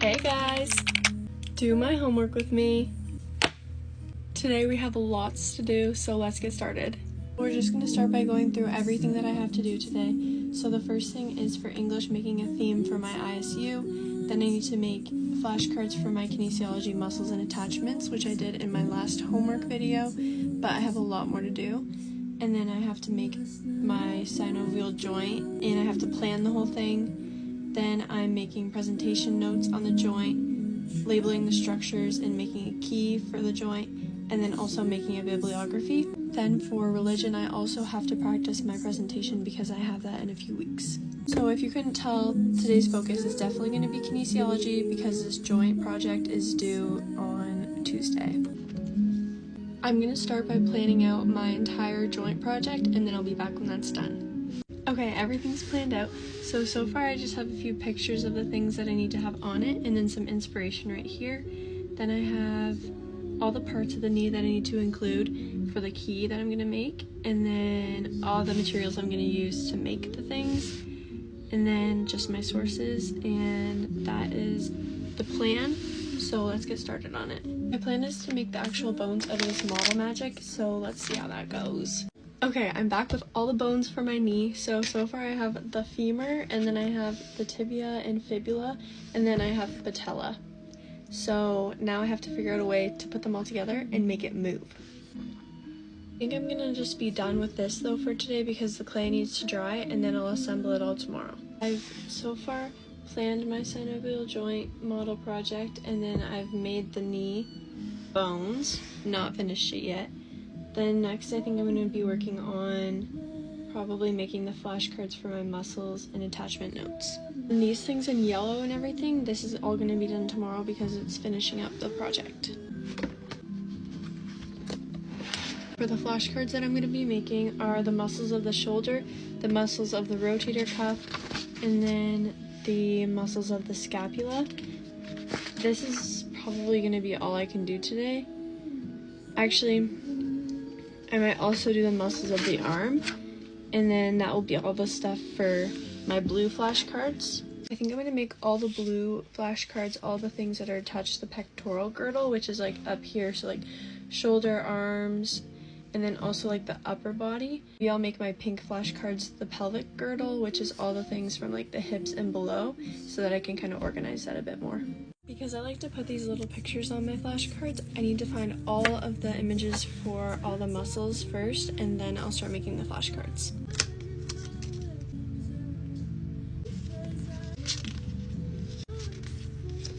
Hey guys! Do my homework with me. Today we have lots to do, so let's get started. We're just going to start by going through everything that I have to do today. So the first thing is for English, making a theme for my ISU. Then I need to make flashcards for my kinesiology muscles and attachments, which I did in my last homework video, but I have a lot more to do. And then I have to make my synovial joint, and I have to plan the whole thing. Then I'm making presentation notes on the joint, labeling the structures and making a key for the joint, and then also making a bibliography. Then for religion, I also have to practice my presentation because I have that in a few weeks. So if you couldn't tell, today's focus is definitely going to be kinesiology because this joint project is due on Tuesday. I'm going to start by planning out my entire joint project, and then I'll be back when that's done. Okay, everything's planned out. So far I just have a few pictures of the things that I need to have on it, and then some inspiration right here. Then I have all the parts of the knee that I need to include for the key that I'm going to make, and then all the materials I'm going to use to make the things, and then just my sources, and that is the plan. So let's get started on it. My plan is to make the actual bones out of this Model Magic, so let's see how that goes. Okay, I'm back with all the bones for my knee. So far I have the femur, and then I have the tibia and fibula, and then I have patella. So now I have to figure out a way to put them all together and make it move. I think I'm gonna just be done with this though for today because the clay needs to dry, and then I'll assemble it all tomorrow. I've so far planned my synovial joint model project, and then I've made the knee bones, not finished it yet. Then next I think I'm going to be working on probably making the flashcards for my muscles and attachment notes. And these things in yellow and everything, this is all going to be done tomorrow because it's finishing up the project. For the flashcards that I'm going to be making are the muscles of the shoulder, the muscles of the rotator cuff, and then the muscles of the scapula. This is probably going to be all I can do today. Actually, I might also do the muscles of the arm, and then that will be all the stuff for my blue flashcards. I think I'm going to make all the blue flashcards, all the things that are attached to the pectoral girdle, which is like up here, so like shoulder, arms, and then also like the upper body. Maybe I'll make my pink flashcards the pelvic girdle, which is all the things from like the hips and below, so that I can kind of organize that a bit more. Because I like to put these little pictures on my flashcards, I need to find all of the images for all the muscles first, and then I'll start making the flashcards.